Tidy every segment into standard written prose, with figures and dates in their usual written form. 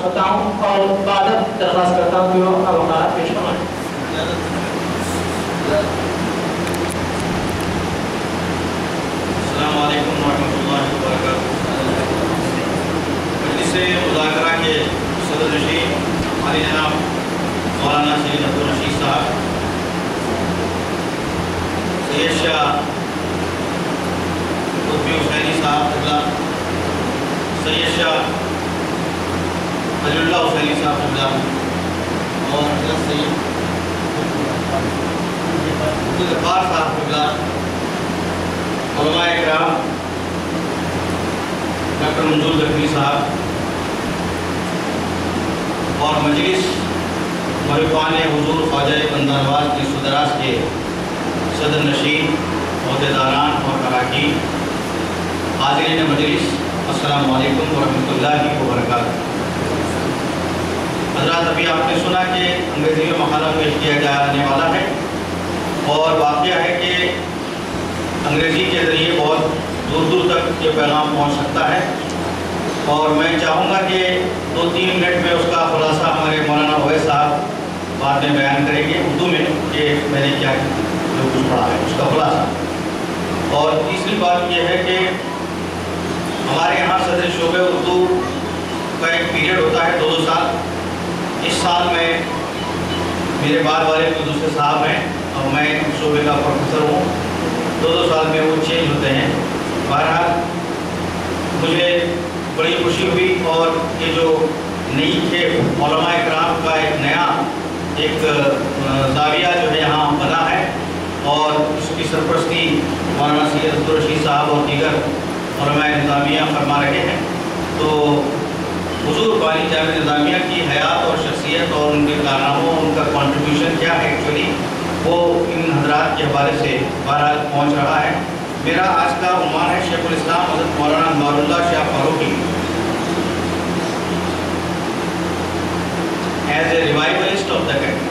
کرتا ہوں اور بعد درخواست کرتا ہوں کہ وہ وقارات پیش فرمائیں. السلام علیکم ورحمۃ اللہ وبرکاتہ. مجلس مذاکرہ کے صدر نشین ہمارے جناب مولانا سید عبدالرشید صاحب، سید شاہ قطبی حسینی صاحب قبلہ، سید شاہ ولی اللہ حسینی صاحب قبلہ، اور حضرت سید عبدالغفار صاحب قبلہ، علماء اکرام، ڈاکٹر منظور زخمی صاحب، اور مجلس مرفان حضور خواجہ بندہ نواز کی صدراس کے صدر نشین، عہدیداران اور اراکین، حاضرین مجلس، السلام علیکم ورحمۃ اللہ وبرکاتہ. حضرات، ابھی آپ نے سنا کہ انگریزی میں مقالہ پیش کیا جانے والا ہے، اور واقعہ ہے کہ انگریزی کے ذریعے بہت دور دور تک یہ پیغام پہنچ سکتا ہے، اور میں چاہوں گا کہ 2-3 منٹ میں اس کا خلاصہ ہمارے مولانا اویس صاحب بعد میں بیان کریں گے اردو میں کہ میں نے کیا جو کچھ پڑھا ہے اس کا خلاصہ. اور تیسری بات یہ ہے کہ ہمارے یہاں صدر شعبہ اردو کا ایک پیریڈ ہوتا ہے 2 سال. اس سال میں میرے بعد والے جو دوسرے صاحب ہیں اور میں شعبے کا پروفیسر ہوں، 2 سال میں وہ چینج ہوتے ہیں. بہرحال مجھے بڑی خوشی ہوئی، اور یہ جو نئی کھیپ علماء اکرام کا ایک نیا زاویہ جو ہے یہاں بنا ہے، اور اس کی سرپرستی مولانا سید عبدالرشید صاحب اور دیگر علماء نظامیہ فرما رہے ہیں. تو حضور بانی جامع نظامیہ کی حیات اور شخصیت اور ان کے کارناموں، ان کا کنٹریبیوشن کیا ہے ایکچولی، وہ ان حضرات کے حوالے سے بہرحال پہنچ رہا ہے. میرا آج کا عنوان ہے شیخ الاسلام حضرت مولانا انوار اللہ شاہ Farooqui as a revivalist of the country.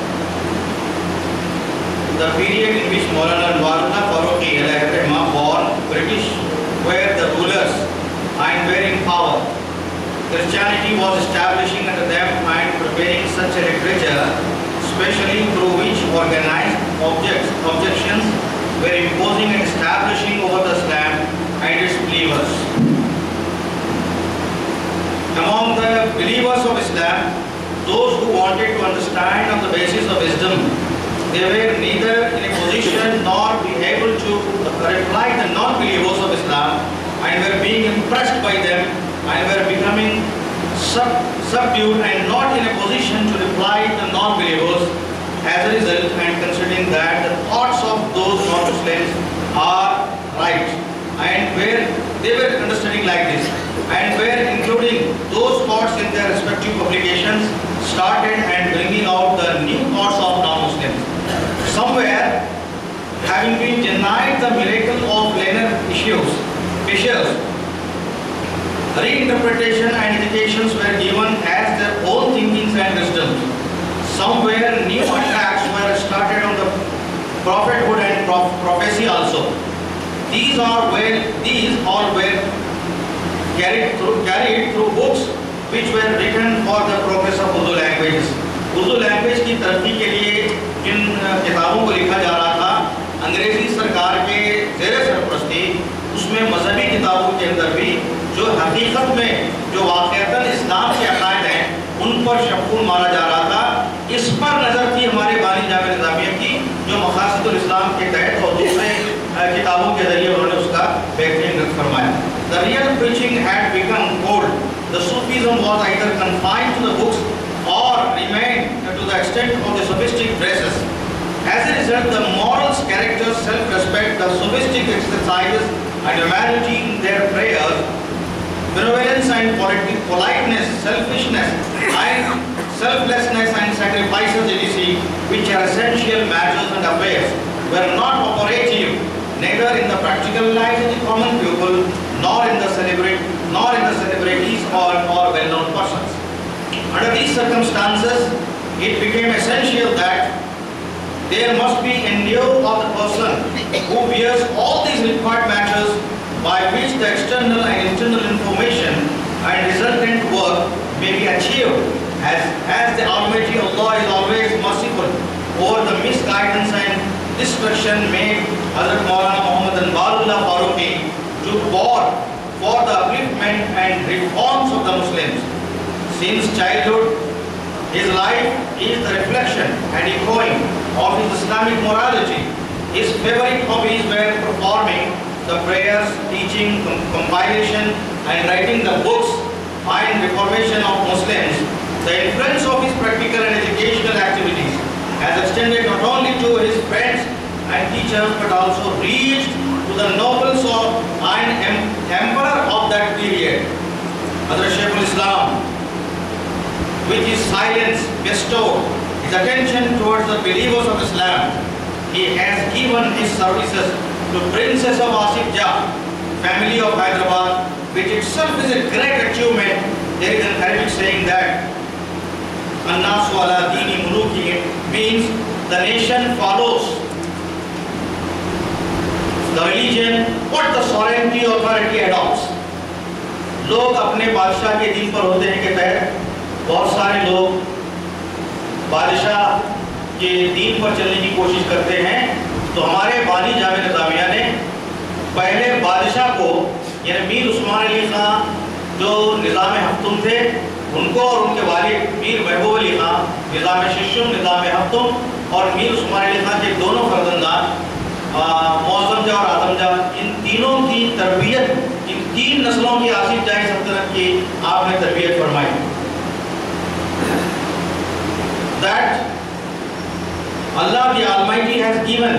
The period in which Maulana Anwar Allah Farooqi alayhi rahmah born British were the rulers and were in power. Christianity was establishing under them and preparing such a literature, especially through which organized objections were imposing and establishing over the Islam and its believers. Among the believers of Islam, those who wanted to understand on the basis of wisdom, they were neither in a position nor be able to reply the non-believers of Islam, and were being impressed by them and were becoming subdued and not in a position to reply the non-believers as a result, and considering that the thoughts of those non-Muslims are right, and where they were understanding like this, and were including those thoughts in their respective publications, started and bringing out the new thoughts of non-Muslims. Somewhere, having been denied the miracle of lunar issues, reinterpretation and educations were given as their own thinkings and wisdoms. Somewhere, new attacks were started on the prophethood and prophecy also. These all were carried through books which were written for the progress of Urdu languages. Urdu language کی ترقی کے لیے جن کتابوں کو لکھا جا رہا تھا انگریزی سرکار کے زیر سرپرستی، اس میں مذہبی کتابوں کے اندر بھی جو حقیقت میں جو واقعتاً اسلام کے عقائد ہیں ان پر شبخون مارا جا رہا تھا. اس پر نظر تھی ہمارے بانی جامع نظامیہ کی، جو مقاصد الاسلام کے تحت اور دوسرے کتابوں کے ذریعے انہوں نے اس کا بہترین رد فرمایا. The real preaching had become cold. The Sufism was either confined to the books or remained to the extent of the sophistic dresses. As a result, the morals, characters, self-respect, the sophistic exercises and humanity in their prayers, benevolence and politeness, selfishness and selflessness and sacrifices, etc., which are essential matters and affairs, were not operative neither in the practical lives of the common people, nor in the celebrities or well-known persons. Under these circumstances, it became essential that there must be in lieu of the person who bears all these required matters by which the external and internal information and resultant work may be achieved as the Almighty Allah is always merciful over the misguidance and destruction made Hazrat Maulana Muhammad Anwarullah Farooqi to war for the upliftment and reforms of the Muslims. Since childhood, his life is the reflection and echoing of his Islamic morality. His favorite hobbies were performing the prayers, teaching, compilation and writing the books and reformation of Muslims. The influence of his practical and educational activities has extended not only to his friends and teachers but also reached to the nobles and emperor of that period. Hazrat Shaykhul Islam, with his silence, bestowed his attention towards the believers of Islam. He has given his services to Princess of Asif Jah, family of Hyderabad, which itself is a great achievement. There is an Arabic saying that An-nasu ala dini muluki means the nation follows the religion what the sovereignty authority adopts. लोग अपने बादशाह के दीन पर होते हैं के तहत बहुत सारे लोग बादशाह के दीन पर चलने की कोशिश करते हैं। तो हमारे बानी जामे निज़ामिया ने पहले बादशाह को यानी मीर उस्मान अली खां जो निज़ाम हफ्तुम थे उनको और उनके वालिद मीर महबूब अली खां निज़ाम शिशुम निज़ाम हफ्तुम और मीर उस्मान अली खां के दोनों फर्जंदान मौज़म जा और आज़म जा, इन तीनों की तरबियत, इन तीन नस्लों की आसिफ जाही सल्तनत की आपने तरबियत फरमाई। That Allah the Almighty has given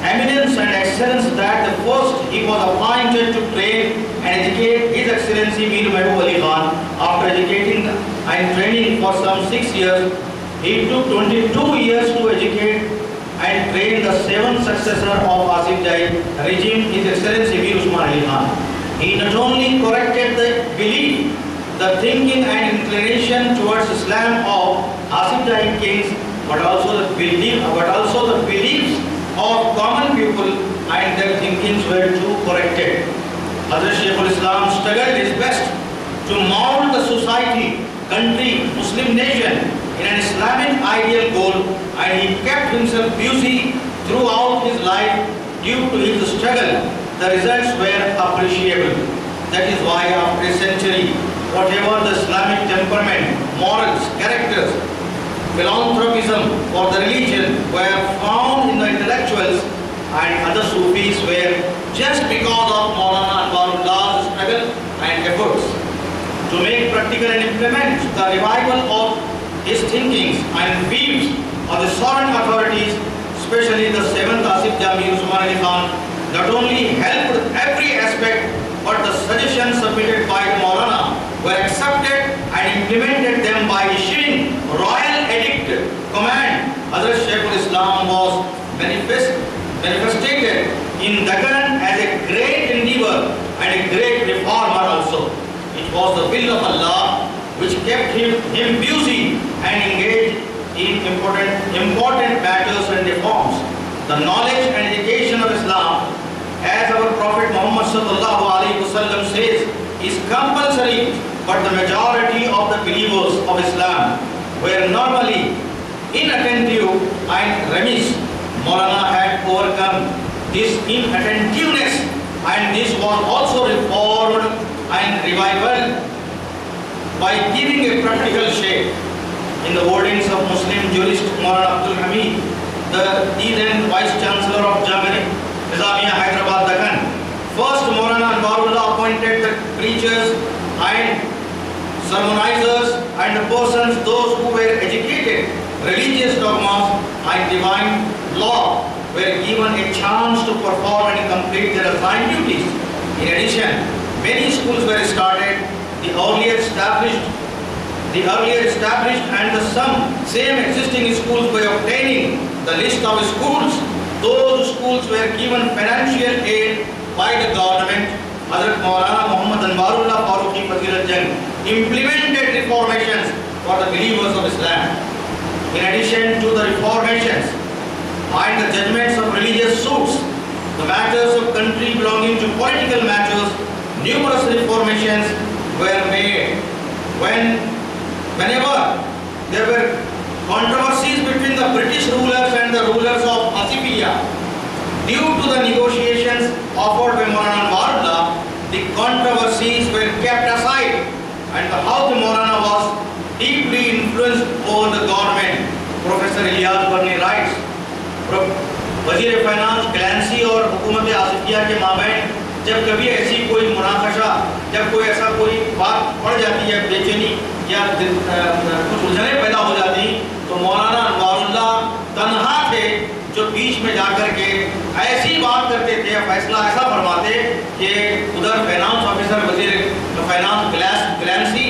eminence and excellence that the first he was appointed to train and educate His Excellency Mir Mehboob Ali Khan. After educating and training for some 6 years, he took 22 years to educate and train the 7th successor of Asif Jahi regime, His Excellency Mir Usman Ali Khan. He not only corrected the belief, the thinking and inclination towards Islam of Asif Jahi kings, but also the beliefs of common people and their thinkings were too corrected. Hazrat Shaykhul Islam struggled his best to mold the society, country, Muslim nation in an Islamic ideal goal, and he kept himself busy throughout his life due to his struggle. The results were appreciable. That is why after a century, whatever the Islamic temperament, morals, characters, philanthropism for the religion were found in the intellectuals and other Sufis were just because of Maulana Anwarullah's struggle and efforts to make practical and implement the revival of his thinkings and views of the sovereign authorities, especially the 7th Asif Jahi Mir Usman Ali Khan, not only helped every aspect, but the suggestions submitted by the Maulana were accepted and implemented them by issuing royal edict command. Hazrat Shaykhul Islam was manifested in Deccan as a great endeavor and a great reformer also. It was the will of Allah which kept him busy and engaged in important matters and reforms. The knowledge and education of Islam, as our Prophet Muhammad sallallahu alaihi wasallam says, is compulsory, but the majority of the believers of Islam were normally inattentive and remiss. Maulana had overcome this inattentiveness, and this was also reformed and revived by giving a practical shape in the wordings of Muslim jurist Maulana Abdul Hamid, the then Vice Chancellor of Jamia Nizamiya Hyderabad Deccan. First, Maulana Anwarullah appointed the preachers and sermonizers and the persons, those who were educated, religious dogmas and divine law were given a chance to perform and complete their assigned duties. In addition, many schools were started, the earlier established and the same existing schools were obtaining the list of schools. Those schools were given financial aid by the government. Hazrat Maulana Muhammad Anwarullah Farooqi Fazilat Jang implemented reformations for the believers of Islam. In addition to the reformations and the judgments of religious suits, the matters of country belonging to political matters, numerous reformations were made. When whenever there were controversies between the British rulers and the rulers of Asifia, due to the negotiations offered by Maulana Anwarullah, the controversies were kept aside, and the House Maulana was deeply influenced over the government. Professor Ilyas Barni writes, वज़ीर finance Clancy और हुकूमत आसिफिया के माबैन जब कभी ऐसी कोई मुनाकशा, जब कोई ऐसा कोई बात पड़ जाती है, बेचैनी या कुछ उलझनें पैदा हो जाती, तो मौलाना अनवारुल्लाह तन्हा थे जो बीच में जाकर के ऐसी बात करते थे, फैसला ऐसा फरमाते कि उधर फाइनेंस ऑफिसर वज़ीर फाइनेंस क्लैंसी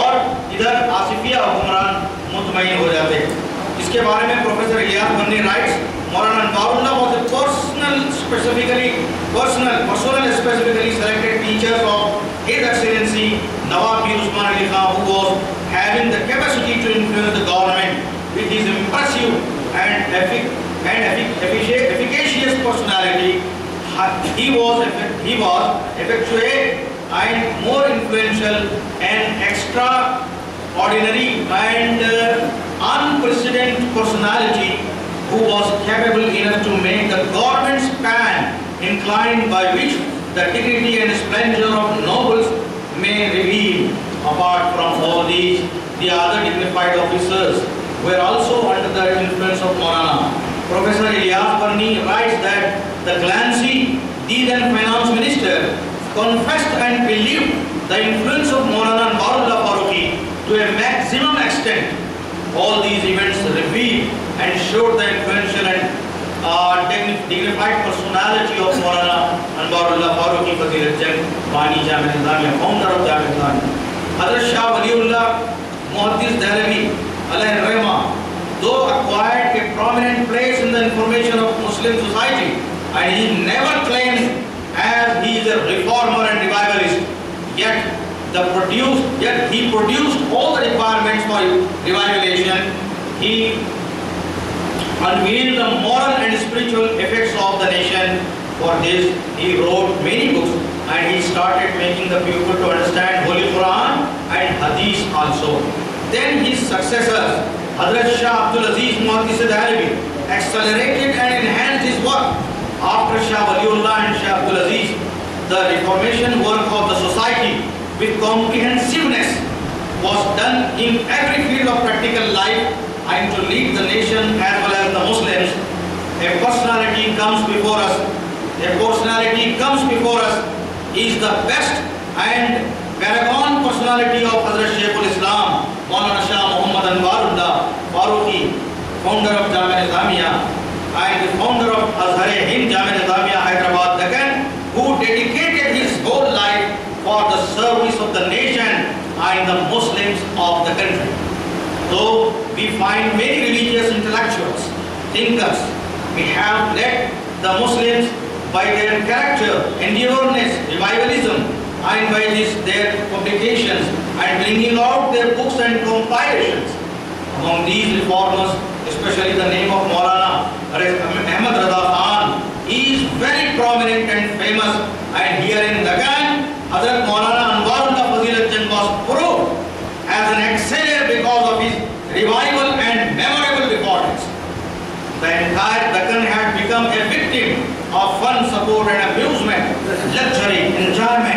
और इधर आसिफिया हुक्मरान मुतमईन हो जाते। इसके बारे में professor Ilyas Banni rights, Maulana Anwarullah was a personal specifically selected teacher of His Excellency Nawab Mir Usman Ali Khan, who was having the capacity to influence the government with his impressive and efficacious personality. He was effectuate and more influential and extraordinary and unprecedented personality, who was capable enough to make the government's pan inclined, by which the dignity and splendor of nobles may reveal. Apart from all these, the other dignified officers were also under the influence of Maulana. Professor Ilyas Barni writes that the Clancy, the then finance minister, confessed and believed the influence of Maulana Anwarullah Farooqi to a maximum extent. All these events reveal and showed the influential and dignified personality of Maulana Anwarullah Farooqi Fazilat Jang, Bani Jami Nizamiya, founder of Jami Nizamiya. Hazrat Shah Waliullah Muhaddis Dehlavi alayhi rahmah, though acquired a prominent place in the information of Muslim society, and he never claimed as he is a reformer and revivalist, yet he produced all the requirements for revivalization. He unveiled the moral and spiritual effects of the nation. For this, he wrote many books, and he started making the people to understand Holy Quran and Hadith also. Then his successors, Hazrat Shah Abdul Aziz Muhaddis Dehlavi, accelerated and enhanced his work. After Shah Waliullah and Shah Abdul Aziz, the reformation work of the society with comprehensiveness was done in every field of practical life, and to lead the nation as well as the Muslims. A personality comes before us. Is the best and paragon personality of Hazrat Shaykhul Islam, Maulana Shah Muhammad Anwarullah Farooqi, founder of Jami Nizamiya and the founder of Azhar-e-Hind Jami Nizamiya Hyderabad Deccan, who dedicated his whole life for the service of the nation and the Muslims of the country. Though we find many religious intellectuals, thinkers, we have led the Muslims by their character, endeavorness, revivalism, and by their publications and bringing out their books and compilations. Among these reformers, especially the name of Maulana Ahmad Rada Khan is very prominent and famous, and here in Deccan, Hazrat Maulana Anwarullah Fazilat Jang was proved as an exceller because of his revival and memorable recordings. The entire Deccan had become a victim of fun, support and amusement, luxury, enjoyment,